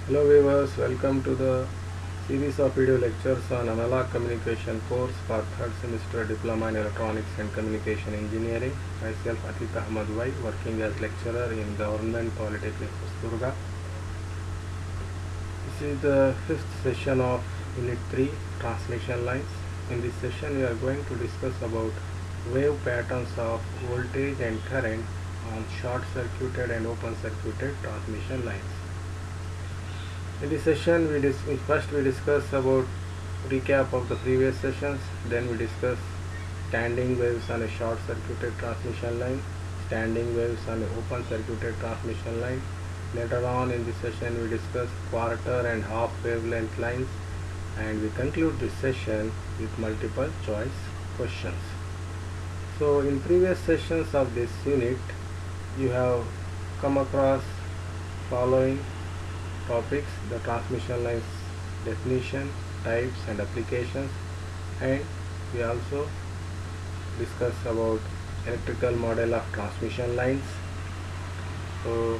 Hello viewers, welcome to the series of video lectures on analog communication course for third semester diploma in electronics and communication engineering. Myself Atit Ahmad Vai, working as lecturer in Government Polytechnic Hosturga. This is the fifth session of Unit 3 transmission lines. In this session we are going to discuss about wave patterns of voltage and current on short circuited and open circuited transmission lines. In this session we discuss about recap of the previous sessions, then we discuss standing waves on a short circuited transmission line, standing waves on an open circuited transmission line. Later on in this session we discuss quarter and half wavelength lines, and we conclude this session with multiple choice questions. So in previous sessions of this unit you have come across following topics: the transmission lines definition, types and applications, and we also discuss about electrical model of transmission lines. So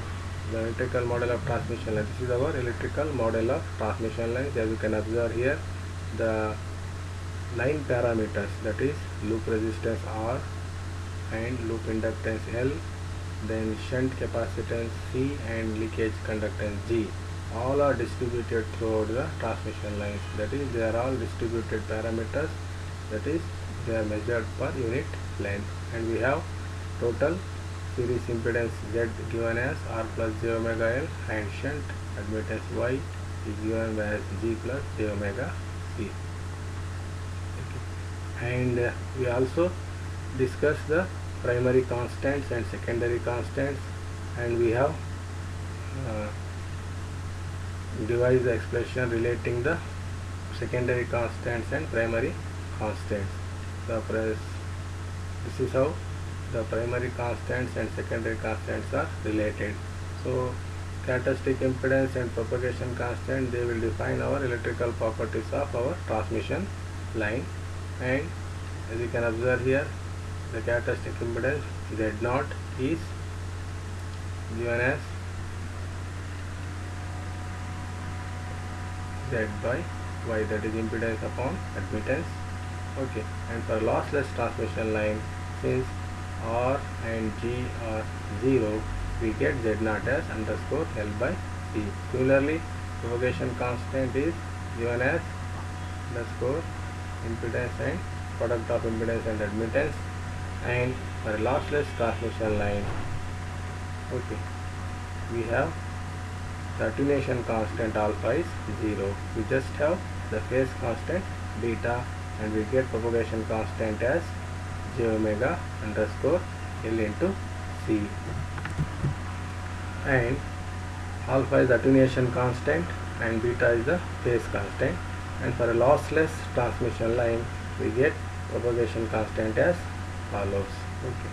the electrical model of transmission lines, this is our electrical model of transmission lines. As you can observe here, the line parameters, that is loop resistance R and loop inductance L, then shunt capacitance C and leakage conductance G, all are distributed throughout the transmission lines. That is, they are all distributed parameters, that is, they are measured per unit length. And we have total series impedance Z given as R plus j omega L, and shunt admittance Y is given as G plus j omega C. Okay. And we also discuss the primary constants and secondary constants, and we have devised the expression relating the secondary constants and primary constants. This is how the primary constants and secondary constants are related. So characteristic impedance and propagation constant, they will define our electrical properties of our transmission line. And as you can observe here, the characteristic impedance Z0 is given as Z by Y, that is impedance upon admittance. Okay. And for lossless transmission line, since R and G are 0, we get Z0 as underscore L by C. Similarly, propagation constant is given as underscore impedance and product of impedance and admittance. And for a lossless transmission line, okay, we have the attenuation constant alpha is 0. We just have the phase constant beta, and we get propagation constant as j omega underscore L into C. And alpha is the attenuation constant and beta is the phase constant. And for a lossless transmission line, we get propagation constant as follows. Okay.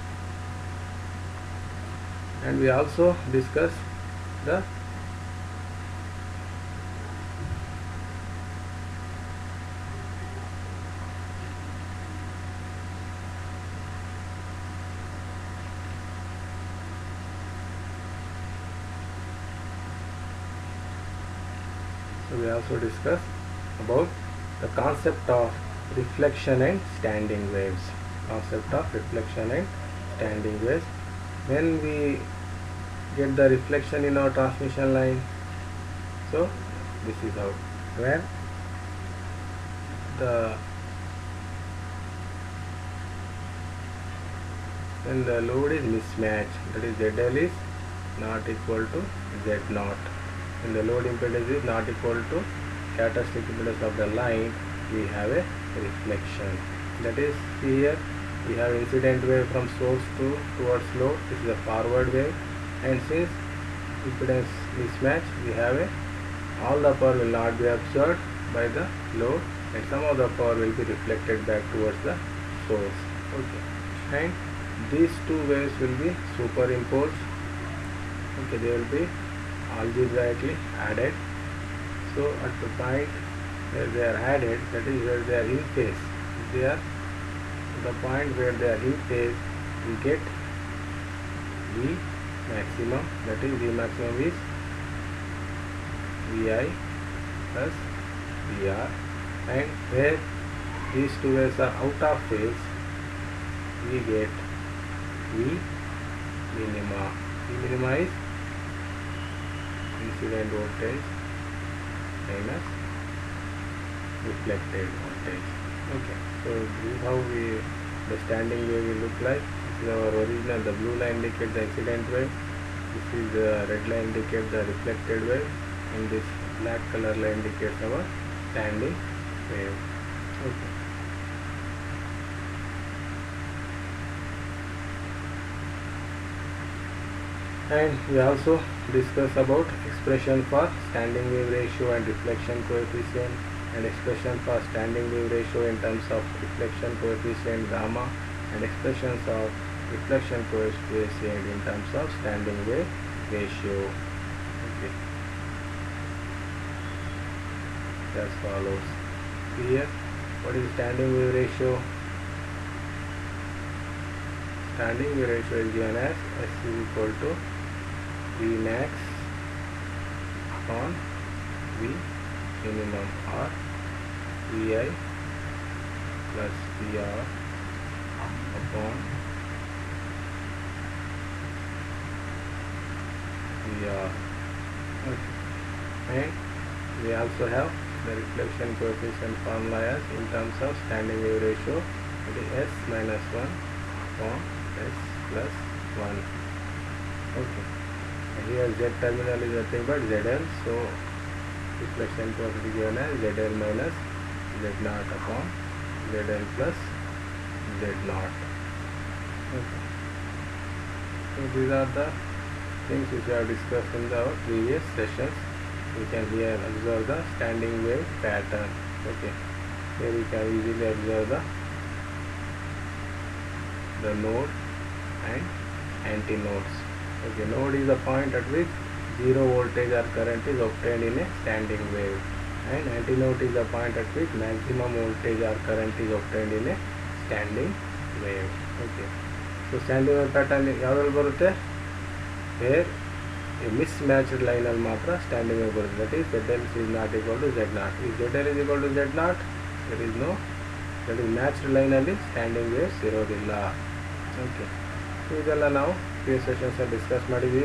And we also discuss the about the concept of reflection and standing waves. When we get the reflection in our transmission line, so this is how, when the load is mismatched, that is ZL is not equal to Z0, when the load impedance is not equal to characteristic impedance of the line, we have a reflection. That is, see here we have incident wave from source towards load. This is a forward wave, and since impedance mismatch, we have all the power will not be absorbed by the load, and some of the power will be reflected back towards the source. Okay. And these two waves will be superimposed. Okay, they will be algebraically added. So at the point where they are added, that is where they are in phase, they are the point where they are in phase, we get V maximum, that is V maximum is Vi plus Vr, and where these two waves are out of phase, we get V minima. V minima is incident voltage minus reflected voltage. Okay, so this is how the standing wave will look like. This is our original. The blue line indicates the incident wave. This is the red line indicates the reflected wave, and this black color line indicates our standing wave. Okay. And we also discuss about expression for standing wave ratio and reflection coefficient, and expression for standing wave ratio in terms of reflection coefficient gamma, and expressions of reflection coefficient in terms of standing wave ratio. Okay. As follows. Here, what is standing wave ratio? Standing wave ratio is given as S is equal to V max upon V minimum, or Vi plus Vr upon Vr. Okay. And we also have the reflection coefficient formula as in terms of standing wave ratio, it is S minus 1 upon S plus 1. Okay. And here Z terminal is nothing but ZL, so reflection coefficient is given as ZL minus Z0 upon ZL plus Z0. Okay. So these are the things which we have discussed in our previous sessions. We can here observe the standing wave pattern. Okay. Here we can easily observe the node and antinodes. Okay, node is the point at which zero voltage or current is obtained in a standing wave, and antinode is the point at which maximum voltage or current is obtained in a standing wave. Okay, so standing wave pattern yavalli barutte, where a mismatched line al matra standing wave barutte, that is ZL is not equal to Z0. If ZL is equal to Z0, there is no, that is matched line alli standing wave irodilla. Okay, so idella ನಾವು previous sessions ಅಲ್ಲಿ discuss ಮಾಡಿದ್ವಿ.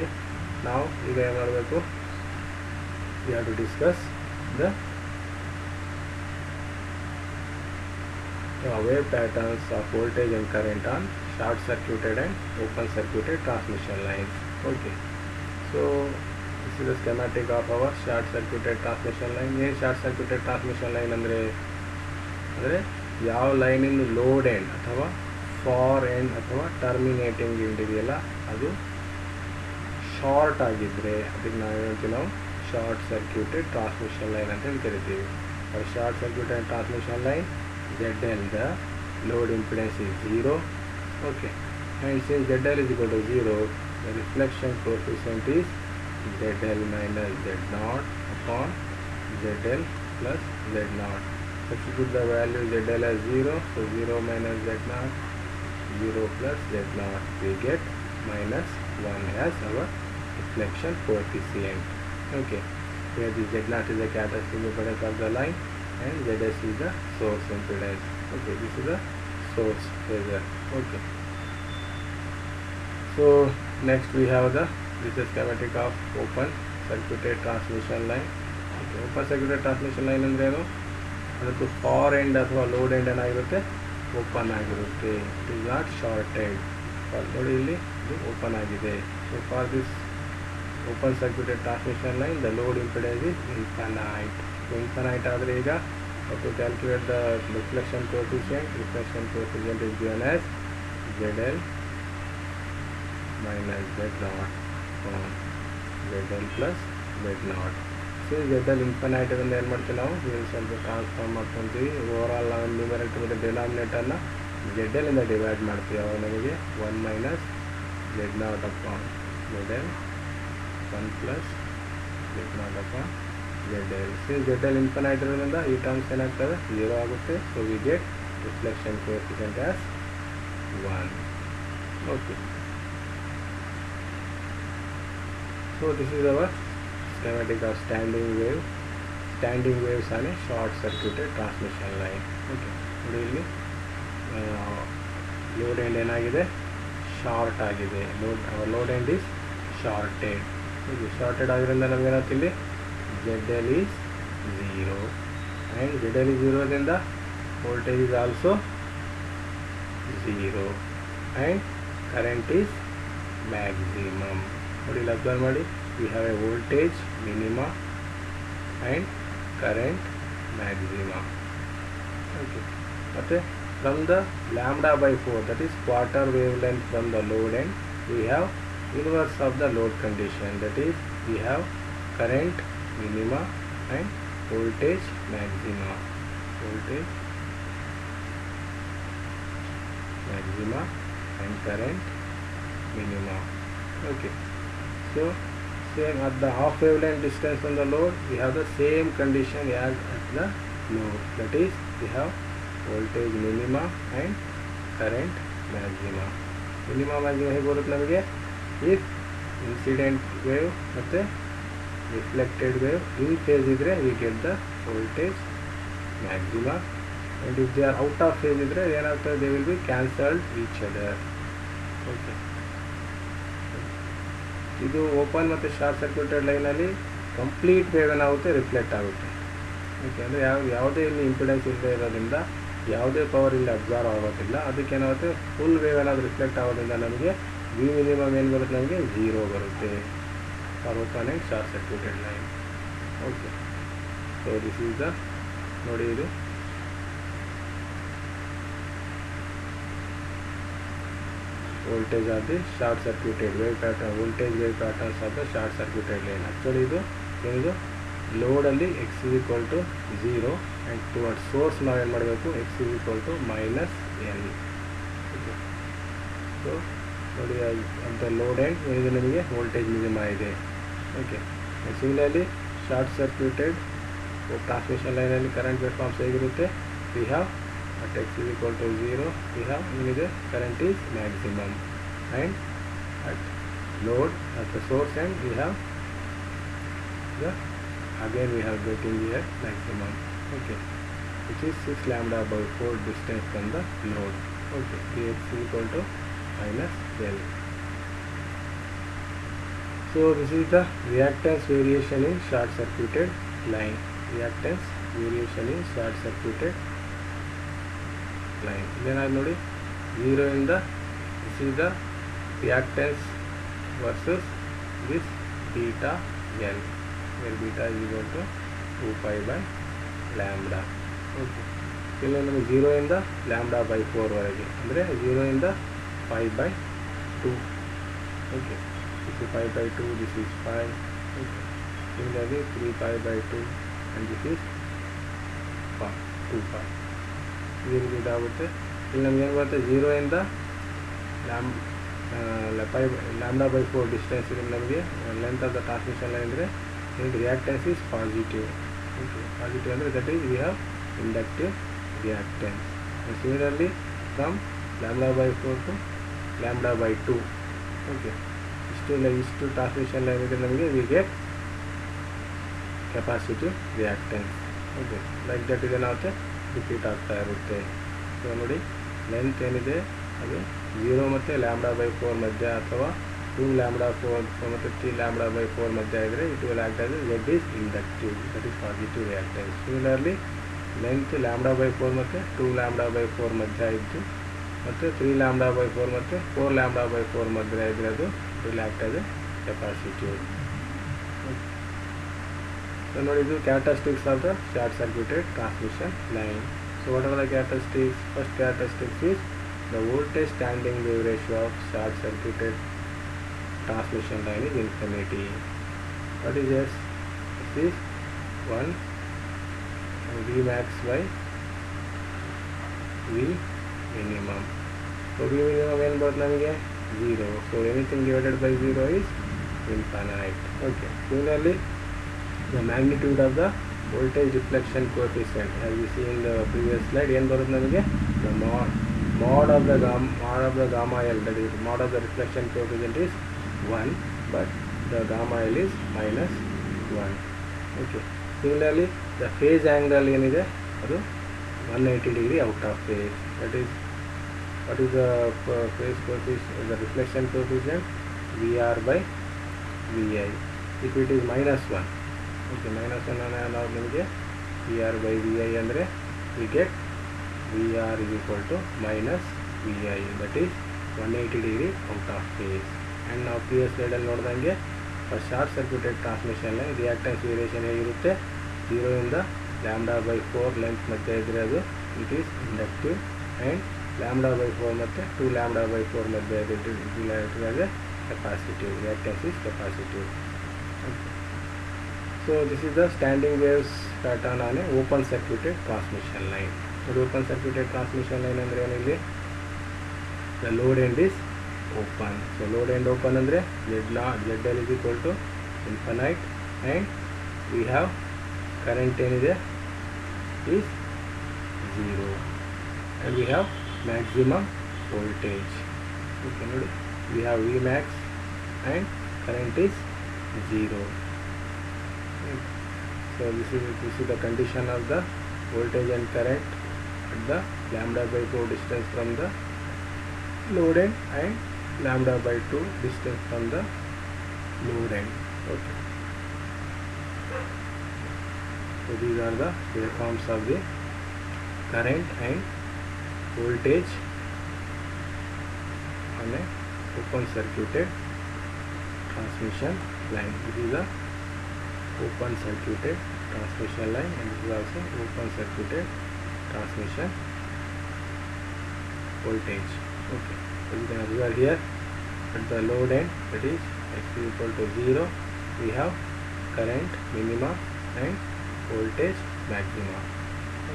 ನಾವು ಈಗ ಏನು ಮಾಡಬೇಕು, we have to discuss the wave patterns of voltage and current on short circuited and open circuited transmission lines. Okay, so this is the schematic of our short circuited transmission line. ಏನು short circuited transmission line ಅಂದರೆ ಯಾವ ಲೈನಿಂದ load end ಅಥವಾ for end ಅಥವಾ terminating end ಇದೆಯಲ್ಲ, ಅದು short ಆಗಿದ್ದರೆ ಅದಕ್ಕೆ ನಾವು ಶಾರ್ಟ್ ಸರ್ಕ್ಯೂಟೆಡ್ ಟ್ರಾನ್ಸ್ಮಿಷನ್ ಲೈನ್ ಅಂತ ಹೇಳಿ ಕರಿತೀವಿ. For short circuited transmission line, ZL, the load impedance is 0. Okay, and since ZL is equal to 0, the reflection coefficient is ZL minus Z0 upon ZL plus Z0. Substitute the value ZL as 0, so 0 minus Z0, 0 plus Z0, we get minus 1 as our reflection coefficient. Okay, here the Z0 is the characteristic impedance of the line and Zs is the source impedance. Okay, this is the source phasor. Okay, so next we have this is schematic of open circuited transmission line. Okay, open circuited transmission line ಅಂದ್ರೆ ಏನು, ಅದಕ್ಕೆ for end ಅಥವಾ load end ಏನಾಗಿರುತ್ತೆ, open ಆಗಿರುತ್ತೆ. It is not sorted. ನೋಡಿ ಇಲ್ಲಿ ಇದು open ಆಗಿದೆ. So for this open circuited transmission line the load impedance is infinite. So infinite ಆದರೆ ಈಗ to calculate the reflection coefficient is given as ZL minus Z0 upon ZL plus Z0. So ZL infinite ಅಂದ್ರೆ ಏನು ಮಾಡ್ತೀವಿ ನಾವು, ಇಲ್ಲಿ ಸ್ವಲ್ಪ transform ಮಾಡ್ಕೊತೀವಿ. Overall ನಾವು ನ್ಯೂಮರೇಟರ್ ಮತ್ತು ಡಿನಾಮಿನೇಟರ್ನ ZL ಇಂದ ಡಿವೈಡ್ ಮಾಡ್ತೀವಿ. ಅವಾಗ ನಮಗೆ 1 minus Z0 upon ZL 1 plus Z0 upon ZL. Since ZL infinite ಇರೋದ್ರಿಂದ ಈ ಟರ್ಮ್ಸ್ ಏನಾಗ್ತದೆ, 0 ಆಗುತ್ತೆ. So we get reflection coefficient as 1. Okay, so this is our schematic of standing waves on a short circuited transmission line. Okay, ನೋಡಿ ಇಲ್ಲಿ load end ಏನಾಗಿದೆ, short ಆಗಿದೆ. Load end is sorted. Sorted ಆಗಿರೋದ್ರಿಂದ ನಮಗೇನಾಗ್ತಿದೆ ಇಲ್ಲಿ ZL is 0 and ZL is 0 ದಿಂದ voltage is also 0 and current is maximum. ನೋಡಿ ಇಲ್ಲಿ observe ಮಾಡಿ, we have a voltage minima and current maxima. Okay, ಮತ್ತೆ from the lambda by 4, that is quarter wavelength from the load end, we have inverse of the load condition, that is we have current minima and voltage maxima. Voltage maxima and current minima. Okay, so same at the half wavelength distance from the load, we have the same condition as at the load, that is we have voltage minima and current maxima. Minima maxima ಹೇಗೆ ಬರುತ್ತೆ ನಮಗೆ, if incident wave ಮತ್ತು reflected wave in phase ಇದ್ರೆ we get the voltage maxima, and if they are out of phase ಇದ್ರೆ ಏನಾಗ್ತದೆ, they will be cancelled each other. Okay, ಇದು open ಮತ್ತು short circuited ಲೈನಲ್ಲಿ ಕಂಪ್ಲೀಟ್ ವೇವ್ ಏನಾಗುತ್ತೆ, reflect ಆಗುತ್ತೆ. Okay, ಅಂದರೆ ಯಾವುದೇ ಇಲ್ಲಿ ಇಂಪಿಡೆನ್ಸ್ ಇಲ್ಲದೆ ಇರೋದ್ರಿಂದ ಯಾವುದೇ ಪವರ್ ಇಲ್ಲಿ ಅಬ್ಸರ್ವ್ ಆಗೋದಿಲ್ಲ. ಅದಕ್ಕೇನಾಗುತ್ತೆ, ಫುಲ್ ವೇವ್ ಏನಾದರೂ ರಿಫ್ಲೆಕ್ಟ್ ಆಗೋದ್ರಿಂದ ನಮಗೆ ವಿ ಮಿನಿಮಮ್ ಏನು ಬರುತ್ತೆ, ನಮಗೆ 0 ಬರುತ್ತೆ for open and short circuited line. Okay, so this is the, ನೋಡಿ ಇದು voltage of the short circuited wave pattern, voltage wave patterns of the short circuited line. Actually ಇದು ಏನಿದು ಲೋಡಲ್ಲಿ x is equal to 0 and towards source ನಾವು ಏನು ಮಾಡಬೇಕು, x is equal to -L. So ನೋಡಿ ಅಂತ load end ಏನಿದೆ, ನಮಗೆ voltage minima ಇದೆ. Okay, similarly short circuited transmission ಲೈನಲ್ಲಿ ಕರೆಂಟ್ ವೇವ್ ಫಾರ್ಮ್ಸ್ ಹೇಗಿರುತ್ತೆ, we have at x is equal to 0, we have current is maximum, and at load at the source end we have the, again we have getting here maximum. Okay, which is 6 lambda by 4 distance from the load. Okay, the x is equal to -L. So this is the reactance variation in short circuited line. Reactance variation in short circuited line. ಇದೇನಾಗಿ ನೋಡಿ, 0 ಇಂದ this is the reactance versus this beta L, where beta is equal to 2 pi by lambda. Okay, ಇಲ್ಲಿ ನಮಗೆ 0 ಇಂದ lambda by 4 ವರೆಗೆ, ಅಂದರೆ 0 ಇಂದ 5 by 2. Okay, this is 5 by 2, this is 5. Okay, similarly 3 pi by 2 and this is 2 pi. ಇದಾಗುತ್ತೆ. ಇಲ್ಲಿ ನಮ್ಗೆ ಏನು ಬರುತ್ತೆ, 0 ಇಂದ lambda by 4 ಡಿಸ್ಟೆನ್ಸ್ ಇದೆ ನಮಗೆ length of the transmission line. ಅಂದರೆ reactance is positive. Okay, positive ಅಂದರೆ that is we have inductive reactance. Similarly from lambda by 4 to lambda by 2. Okay, ಇಷ್ಟು ಟ್ರಾನ್ಸ್ಮಿಷನ್ ಲೈನ್ ಇದೆ ನಮಗೆ, we get capacitive reactance. Okay, like that ಇದೇನಾಗುತ್ತೆ, repeat ಆಗ್ತಾ ಇರುತ್ತೆ. So ನೋಡಿ, length ಏನಿದೆ ಅದು 0 ಮತ್ತು lambda by 4 ಮಧ್ಯ, ಅಥವಾ 2 lambda 4 ಮತ್ತು 3 lambda by 4 ಮಧ್ಯ ಇದ್ದರೆ it will act as Z is inductive, that is positive reactance. Similarly length lambda by 4 ಮತ್ತು 2 lambda by 4 ಮಧ್ಯ ಇದ್ದು, ಮತ್ತು 3 lambda by 4 ಮತ್ತು 4 lambda by 4 ಮಧ್ಯ ಇದ್ದರೆ ಅದು will act as capacitive. So ನೋಡಿ, ಇದು characteristics of the short circuited transmission line. So what are the characteristics? First characteristic is the voltage standing wave ratio of short circuited transmission line is infinity. What is this? This is 1 V max by V minimum. So V minimum ಏನು ಬರುತ್ತೆ ನಮಗೆ 0. So anything divided by 0 is infinite. Okay. Similarly, the magnitude of the voltage deflection coefficient, as we see in the previous slide, ಏನು ಬರುತ್ತೆ ನಮಗೆ, the mod of the gamma L, that is mod of the reflection coefficient is 1, but the gamma L is -1. 1. Okay. Similarly, the phase angle ಏನಿದೆ ಅದು 180 degree out of phase. That is, what is the phase coefficient, the reflection coefficient? VR by VI. If it is -1, okay, -1 ನಾವು ನಿಮಗೆ VR by VI ಅಂದರೆ we get VR is equal to -VI, that is 180 degree out of phase. And ನಾವು previous slide ಅಲ್ಲಿ ನೋಡಿದಂಗೆ for short circuited transmission line reactance variation ಹೇಗಿರುತ್ತೆ, 0 ಇಂದ λ/4 length ಮಧ್ಯೆ ಇದ್ದರೆ ಅದು it is inductive, and λ/4 ಮತ್ತು 2 λ/4 ಮಧ್ಯೆ ಇದ್ದರೆ capacitive. Reactance is capacitive. Okay. So this is the standing waves pattern on a open circuited transmission line. So open circuited transmission line ಅಂದ್ರೆ ಏನಿದೆ, the load end is open. So load end open ಅಂದ್ರೆ ZL is equal to infinite, and we have current ಏನಿದೆ is 0, and we have maximum voltage. Okay, ನೋಡಿ, we have Vmax and current is 0. So this is the condition of the voltage and current at the λ/4 distance from the load end and λ/2 distance from the load end. Okay. So these are the waveforms of the current and voltage on a open circuited transmission line. This is a open circuited transmission line, and this is also open circuited transmission voltage. Okay, so you can observe here at the load end, that is x is equal to 0, we have current minima and voltage maxima.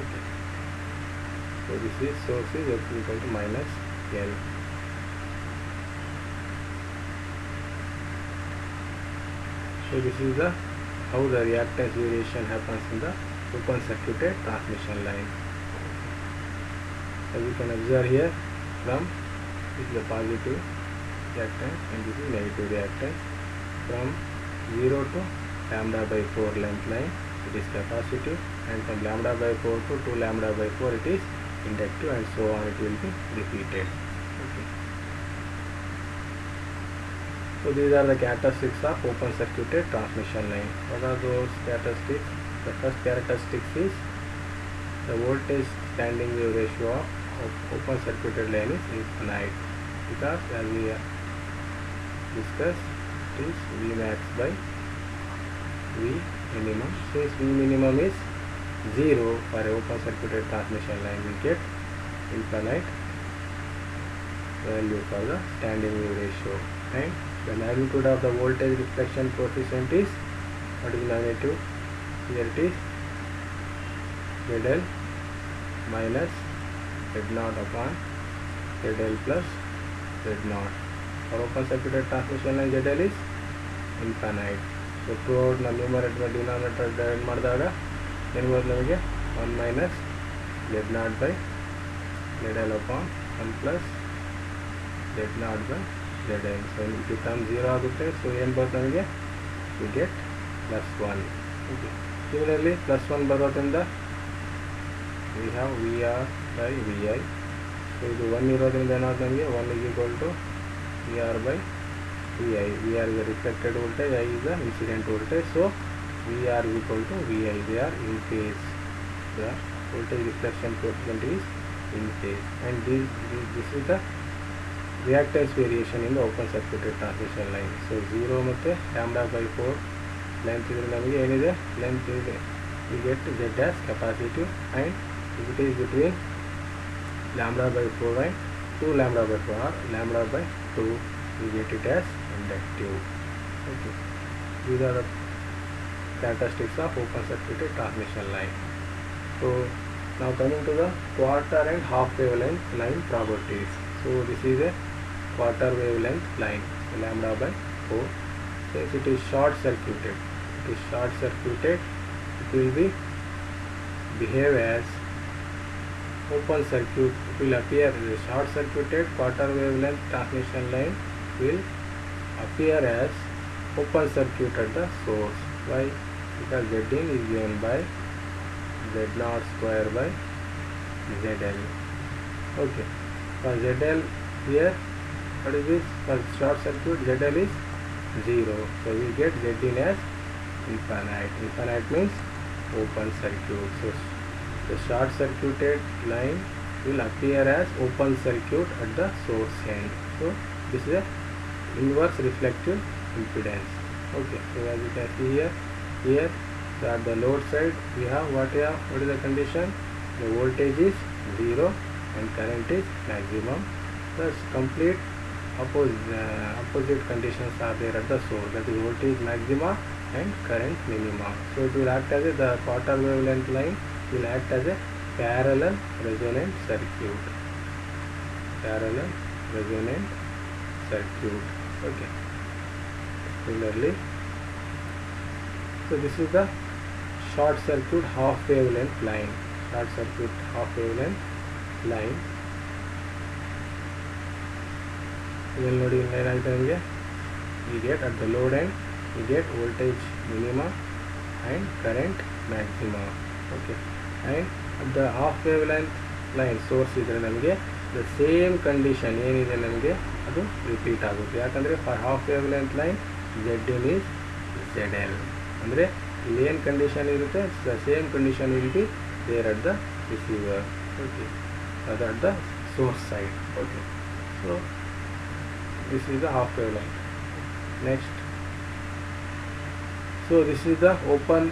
Okay, so this is source is x is equal to -L. So this is the how the reactance variation happens in the open circuited transmission line. As you can observe here, from this is the positive reactance and this is negative reactance. From 0 to λ/4 length line it is capacitive, and from λ/4 to 2 λ/4 it is inductive, and so on it will be repeated. Okay. So these are the characteristics of open circuited transmission line. What are those characteristics? The first characteristic is the voltage standing wave ratio of open circuited line is infinite, because as we discussed, it is Vmax by V minimum. Since V minimum is 0 for a open circuited transmission line, we get infinite value for the standing wave ratio. And the magnitude of the voltage reflection coefficient is, what is the magnitude? Here it is ZL minus Z0 upon ZL plus Z0. For open circuited transmission line, ZL is infinite. So throughout the numerator and denominator divide ಮಾಡಿದಾಗ ಏನು ಬರುತ್ತೆ ನಮಗೆ 1 minus Z0 by ZL upon 1 plus Z0 by ZL. So if you term 0 ಆಗುತ್ತೆ, so ಏನು ಬರುತ್ತೆ ನಮಗೆ, we get +1. Okay. Similarly +1 ಬರೋದ್ರಿಂದ we have VR by VI. So ಇದು 1 ಇರೋದ್ರಿಂದ ಏನಾಗುತ್ತೆ ನಮಗೆ, 1 is equal to VR by VI. VR is the reflected voltage, I is the incident voltage. So VR is equal to VI. They are in phase. The voltage reflection coefficient is in phase, and this is the reactance variation in the open circuited transmission line. So 0 ಮತ್ತು λ/4 length ಇದ್ರೆ ನಮಗೆ ಏನಿದೆ, length ಇದೆ, we get Z as capacitive, and if it is between λ/4 and 2 λ/4 or λ/2, we get it as inductive. Okay, these are the characteristics of open circuited transmission line. So now coming to the quarter and half wavelength line properties. So this is a quarter wavelength line, λ/4. Since it is short circuited, it will be behave as open circuit. It will appear as a short circuited quarter wavelength transmission line will appear as open circuit at the source. Why? Because Zin is given by Z0 square by ZL. Okay. For ZL here, what is this? For short circuit, ZL is 0. So we get Zin as infinite. Infinite means open circuit. So the short circuited line will appear as open circuit at the source end. So this is a inverse reflective impedance. Okay, so as you can see here so at the load side we have what is the condition? The voltage is 0 and current is maximum. Thus complete opposite conditions are there at the source, that is voltage maxima and current minima. So it will act as the quarter wavelength line will act as a parallel resonant circuit. Parallel resonant circuit. Okay. Similarly, so this is the short circuit half wavelength line. Short circuit half wavelength line. Then loading line item, we get at the load end we get voltage minima and current maxima. Okay, and at the half wavelength line source idre namage the same condition ಏನಿದೆ ನಮಗೆ ಅದು repeat ಆಗುತ್ತೆ. ಯಾಕಂದರೆ for half wave length line Zin is ZL. ಅಂದರೆ ಇಲ್ಲಿ ಏನು condition ಇರುತ್ತೆ the same condition will be there at the receiver. Okay, ಅದು at the source side. Okay, so this is the half wave line. Next, so this is the open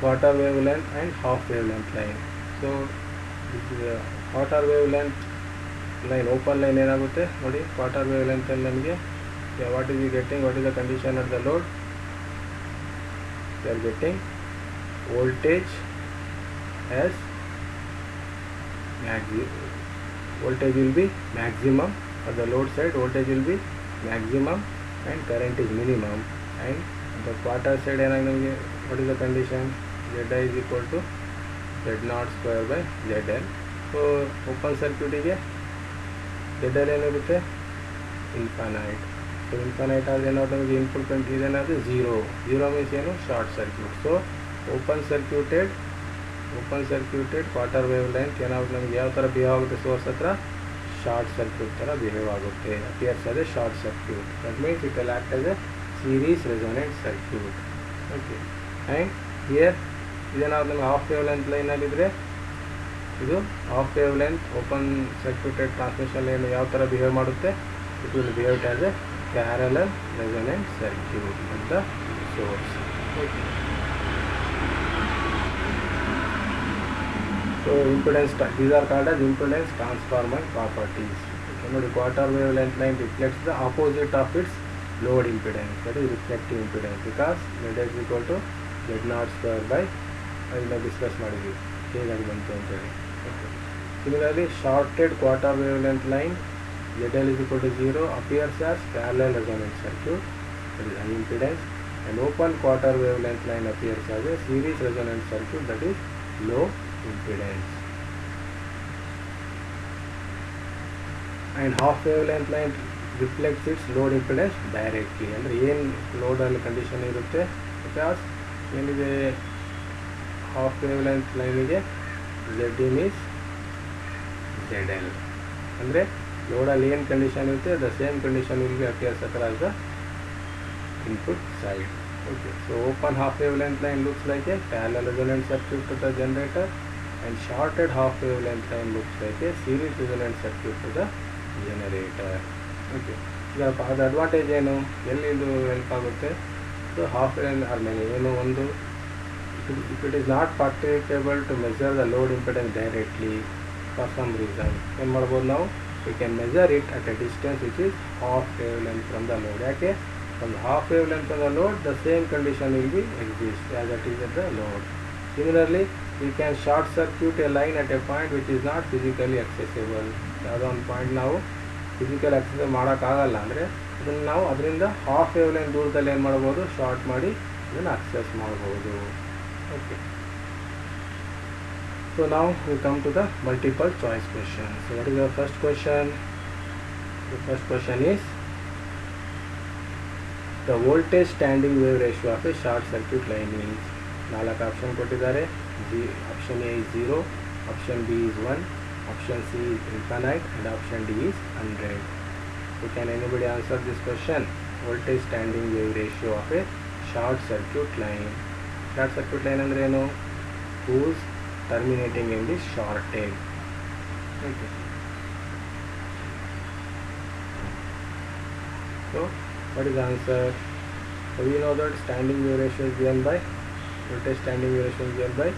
quarter wavelength and half wavelength line. So this is a quarter wavelength line, open line ಏನಾಗುತ್ತೆ ನೋಡಿ. quarter wavelength ಅಲ್ಲಿ ನಮಗೆ what is we getting, what is the condition at the load? We are getting voltage as voltage will be maximum at the load side, voltage will be maximum and current is minimum. And the quarter side ಏನಾಗಿ what is the condition? Zi is equal to Z0 square by ZL. So open circuit ಗೆ ZL ಏನಿರುತ್ತೆ infinite. So infinite ಆದರೆ ಏನಾದ್ರು ನಮಗೆ input current ಇದೇನಾದರೂ zero. Means ಏನು short circuit. So open circuited quarter wave length ಏನಾಗುತ್ತೆ ನಮಗೆ ಯಾವ ಥರ ಬಿಹೇವ್ ಆಗುತ್ತೆ ಸೋರ್ಸ್ ಹತ್ರ ಶಾರ್ಟ್ ಸರ್ಕ್ಯೂಟ್ ಥರ ಬಿಹೇವ್ ಆಗುತ್ತೆ. Appears as A short circuit. That means it will act as A series resonant circuit. Okay, and here ಇದೇನಾದ್ರು ನಮಗೆ half wave length ಲೈನಲ್ಲಿದ್ದರೆ ಇದು half wave length open circuited transmission line ಯಾವ ಥರ behave ಮಾಡುತ್ತೆ? It will behave as A parallel resonant circuit at the source. Okay. So impedance, these are called as impedance transformer properties. Okay, ನೋಡಿ quarter wave length line reflects the opposite of its load impedance, that is reflective impedance, because Z is equal to Z0 square by ಅದನ್ನ discuss ಮಾಡಿದ್ವಿ ಹೇಗಾಗಿ ಬಂತು ಅಂತೇಳಿ. Okay, similarly sorted quarter wave length line ZL is equal to 0 appears as parallel resonant circuit, that is high impedance, and open quarter wavelength line appears as a series resonant circuit, that is low impedance. And half wavelength line reflects its load impedance directly. ಅಂದರೆ ಏನು ಲೋಡಲ್ಲಿ condition ಇರುತ್ತೆ, because ಏನಿದೆ half wavelength ಲೈನಿಗೆ Zin is ZL. ಅಂದರೆ ಲೋಡಲ್ಲಿ ಏನು condition ಇರುತ್ತೆ the same condition will be appears across the input side. Okay, so open half wavelength line looks like a parallel resonant circuit to the generator, and shorted half wavelength line looks like a series resonant circuit to the generator. Okay, ಈಗ ಅದು advantage ಏನು, ಎಲ್ಲಿ ಇದು help ಆಗುತ್ತೆ? So half wave ಆದಮೇಲೆ ಏನು ಒಂದು if it is not practicable to measure the load impedance directly for some reason, ಏನು ಮಾಡ್ಬೋದು ನಾವು? we can measure it at a distance which is half wavelength from the load. ಯಾಕೆ? from the half wavelength from the load the same condition will be exist as it is at the load. Similarly, we can short circuit a line at a point which is not physically accessible. ಯಾವುದೋ ಒಂದು point ನಾವು physical access ಮಾಡೋಕ್ಕಾಗಲ್ಲ ಅಂದರೆ ಅದನ್ನು ನಾವು ಅದರಿಂದ half wave line ದೂರದಲ್ಲಿ ಏನು ಮಾಡ್ಬೋದು? ಶಾರ್ಟ್ ಮಾಡಿ ಅದನ್ನು ಅಕ್ಸೆಸ್ ಮಾಡ್ಬೋದು. Okay, so now we come to the multiple choice question. So what is the first question? The first question is, the voltage standing wave ratio of a short circuit line is 4 option ಕೊಟ್ಟಿದ್ದಾರೆ. Option A is 0, option B is 1, option C is infinite and option D is 100. So can anybody answer this question? Voltage standing wave ratio of a short circuit line. Short circuit line ಅಂದ್ರೆ ಏನು? Whose terminating in the shorted. Okay. So what is the answer? So we know that standing wave ratio is given by voltage standing wave ratio is given by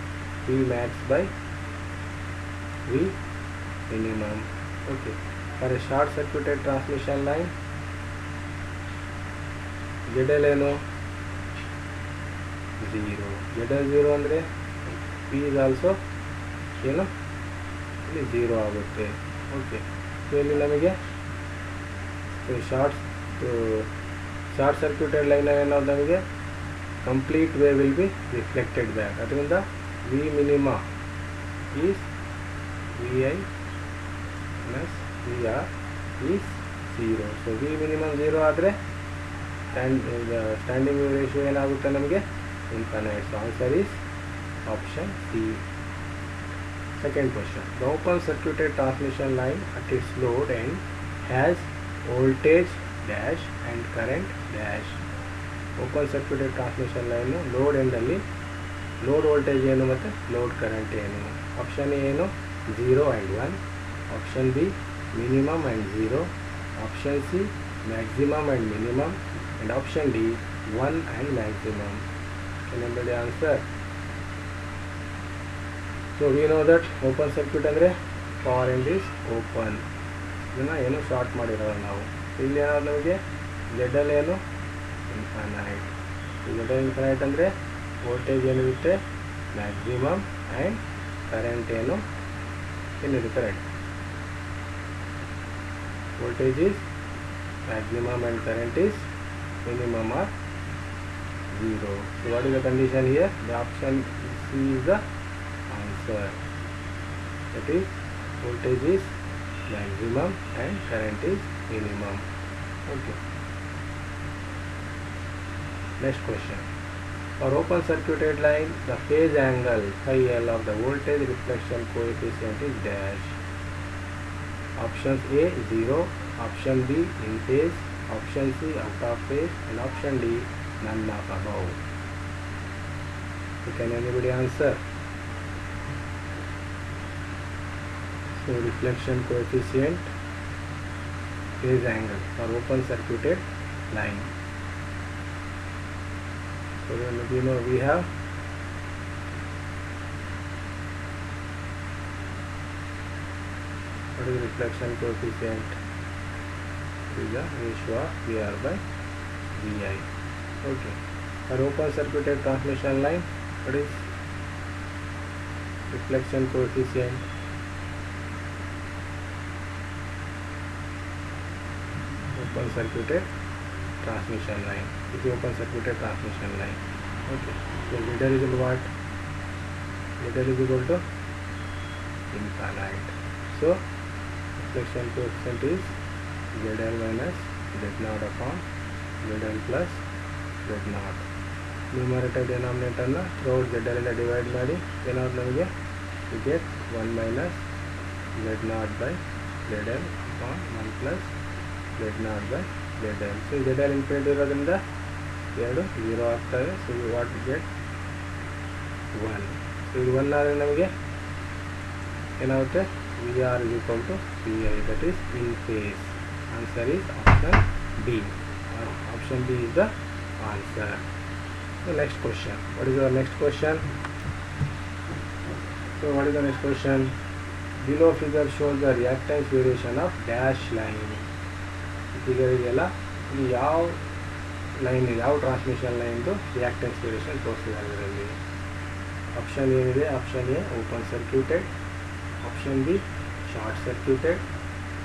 V max by V minimum. Okay. For a short circuited transmission line, ZL ಏನು? 0. ZL 0 ಅಂದರೆ P is also ಏನು? ಇಲ್ಲಿ 0 ಆಗುತ್ತೆ. Okay. So ಇಲ್ಲಿ ನಮಗೆ short circuited line ಏನಾದ್ರು ನಮಗೆ complete wave will be reflected back. ಅದರಿಂದ V minima is V I plus V R is 0. So V minimum 0 ಆದರೆ ಸ್ಟ್ಯಾಂಡಿಂಗ್ ವೇವ್ ರೇಷಿಯೋ ಏನಾಗುತ್ತೆ ನಮಗೆ? Infinite. So answer is option C. Second question. The open circuited transmission line at its load end has voltage dash and current dash. Open circuited transmission line load end ಅಲ್ಲಿ load voltage ಏನು ಮತ್ತು load current ಏನು? Option A ಏನು? 0 and 1. Option B minimum and 0. Option C maximum and minimum. And option D 1 and maximum. Can anybody answer? So we know that open circuit ಅಂದರೆ power end is open. ಇದನ್ನು ಏನು short ಮಾಡಿರೋದು ನಾವು. ಇಲ್ಲಿ ಏನಾದ್ರು ನಮಗೆ ZL ಏನು? ಇನ್ಫೈನೈಟ್. ZL ಇನ್ಫೈನೈಟ್ ಅಂದರೆ ವೋಲ್ಟೇಜ್ ಏನಿರುತ್ತೆ? ಮ್ಯಾಕ್ಸಿಮಮ್ ಆ್ಯಂಡ್ ಕರೆಂಟ್ ಏನು? ಏನಿರುತ್ತೆ? Right. Voltage is maximum and current is minimum or 0. So what is the condition here? The option C is the answer. That is voltage is maximum and current is minimum. Okay. Next question. For open circuited line, the phase angle phi L of the voltage reflection coefficient is dash. Option A 0, option B in phase, option C out of phase, and option D none of above. So can anybody answer? So reflection coefficient, phase angle for open circuited line. So we know we have what is reflection coefficient? It is the ratio of VR by VI. Okay. For open circuited transmission line, what is reflection coefficient? Open circuited transmission line. It is open circuited transmission line. Okay. So ZL is equal to what? ZL is equal to infinite. So reflection coefficient is ZL minus Z0 upon ZL plus Z0. Numerator denominator na throughout ZL ina divide ಮಾಡಿ ಏನಾದ್ರು ನಮಗೆ we get 1 minus Z0 by ZL upon 1 plus Z0 by ZL. So ZL infinite ಇರೋದ್ರಿಂದ 2 0 ಆಗ್ತವೆ. So what we get 1. So ಇದು 1 ಆದರೆ ನಮಗೆ ಏನಾಗುತ್ತೆ? VR is equal to VI, that is in phase. Answer is option B. Option B is the answer. The next question. What is our next question? So what is the next question? Below figure shows the reactance variation of dash line. Figure ಇದೆಯಲ್ಲ, ಇದು ಯಾವ line ಇದೆ, ಯಾವ transmission ಲೈನ್ದು reactance variation ತೋರಿಸಿದ್ದಾರೆ ಇದರಲ್ಲಿ. Option ಏನಿದೆ? Option A open circuited, option B short circuited,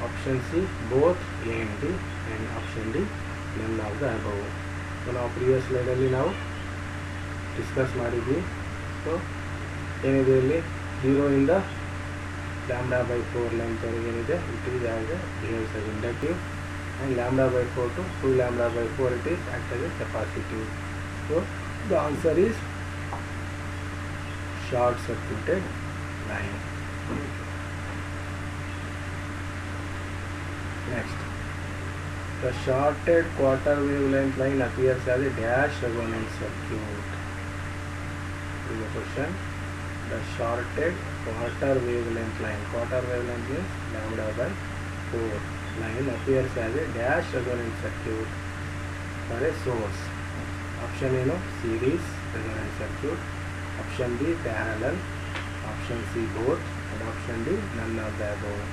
option C both A and D, and option D none of the above. So ನಾವು previous ಸ್ಲೈಡಲ್ಲಿ ನಾವು ಡಿಸ್ಕಸ್ ಮಾಡಿದ್ವಿ. ಸೊ ಏನಿದೆ ಇಲ್ಲಿ 0 ಇಂದ λ/4 ಲೆಂತ್ವರೆಗೆ ಏನಿದೆ, it is as A behaves as inductive, and lambda by 4 to 2 lambda by 4 it is act as a capacitive. So the answer is short circuited line. Next, the shorted quarter wavelength line appears as a dash resonance circuit. This is the question. The shorted quarter wavelength line, quarter wavelength means lambda by 4 line appears as a dash resonance circuit for a source. Option A, series resonance circuit. Option B, parallel. Option C, both. And option D, none of the above.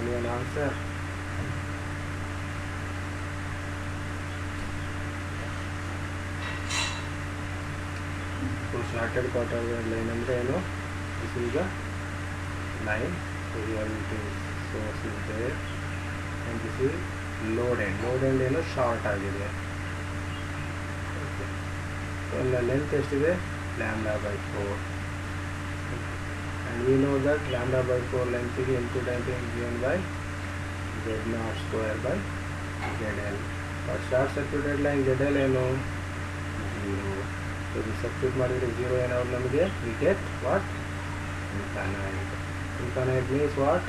Anyone answer? So shorted quarter wave line andre eno, this is the line. So here it is, source is there, and this is load end. Load end eno short agide. Okay. So the length estiде lambda by 4. And we know that lambda by 4 length is impedance given by Z0 square by ZL. For short circuited line ZL eno 0. So the circuit ಮಾಡಿದ್ರೆ 0 ಏನಾದ್ರು ನಮಗೆ we get what? Infinite. Infinite means what?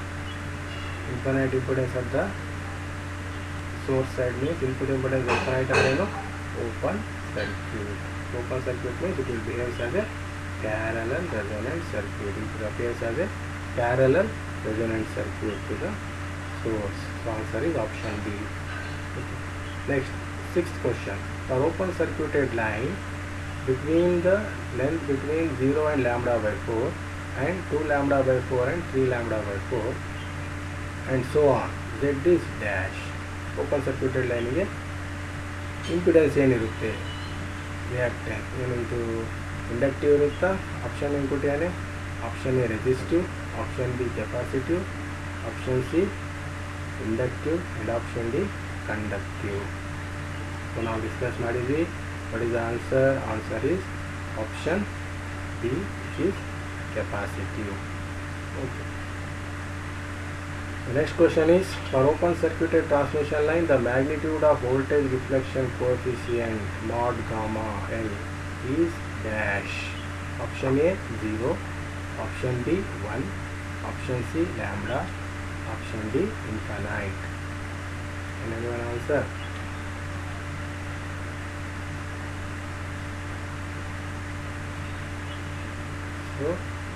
Infinite impedance at the source side means input impedance infinite ಅಂದ್ರೆ open circuit. Open circuit means it will behave as a parallel resonant circuit. It appears as a parallel resonant circuit to the source. So answer is option B. Okay. Next, sixth question. For open circuited line, between the length between 0 and lambda by 4 and 2 lambda by 4 and 3 lambda by 4 and so on, Z is dash. Open circuited line ಗೆ impedance ಏನಿರುತ್ತೆ, reactance ಏನಿದು inductive ಇರುತ್ತಾ? Option ಏನು ಕೊಟ್ಟಿದ್ದಾನೆ? Option A resistive, option B capacitive, option C inductive and option D conductive. So ನಾವು discuss ಮಾಡಿದ್ವಿ. What is the answer? Answer is option B, which is capacitive. Okay. The next question is, for open circuited transmission line, the magnitude of voltage reflection coefficient mod gamma L is dash. Option A 0, option B 1, option C lambda, option D infinite. Can anyone answer? So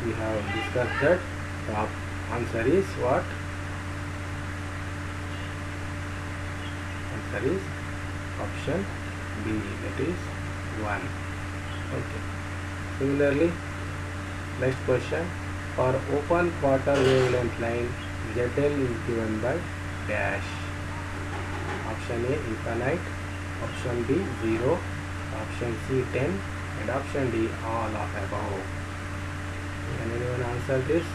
we have discussed that the answer is what? Answer is option B, that is 1. Okay. Similarly, next question, for open quarter wavelength line, ZL is given by dash. Option A infinite, option B 0, option C 10 and option D all of above. Can anyone answer this?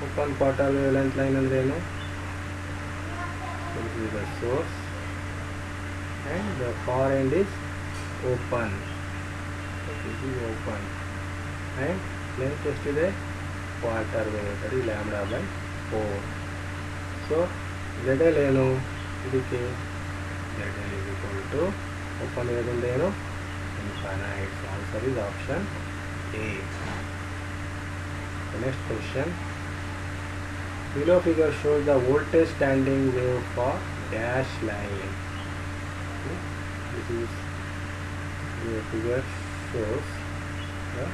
Open quarter wavelength line andre eno? This is the source and the far end is open. This is open and length estiде quarter wave, that is lambda by 4. So ZL eno ಇದಕ್ಕೆ ZL is equal to open ಇರೋದ್ರಿಂದ ಏನು infinite. So answer is option A. The next question, below figure shows the voltage standing wave for dash line. This is the figure shows the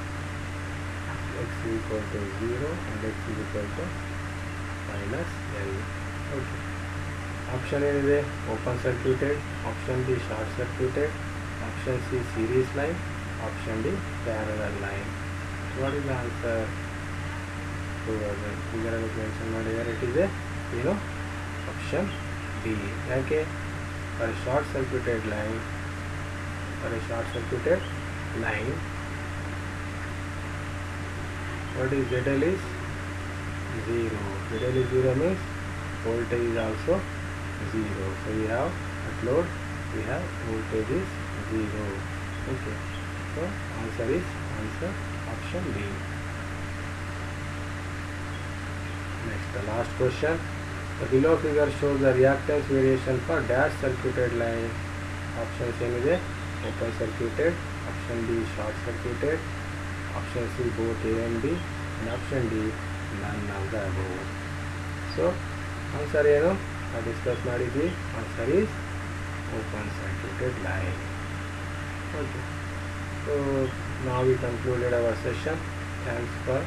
x is equal to 0 and x is equal to minus L. Okay. Option A is open circuited, option B short circuited, option C series line, option D parallel line. What is the answer? So figure mention ಮಾಡಿದರೆ it is a option D. ಯಾಕೆ? for a short circuited line, what is ZL is 0. ZL is 0 means voltage is also 0. So we have at load, we have voltage is 0. Okay. So answer is option B. Next, the last question. The below figure shows the reactance variation for dash circuited line. Options ಏನಿದೆ? Open circuited, option B short circuited, option C both A and B, and option D none of the above. So answer ಏನು? discuss ಮಾಡಿದ್ವಿ. Answer is open circuited line. Okay. So now we concluded our session. Thanks for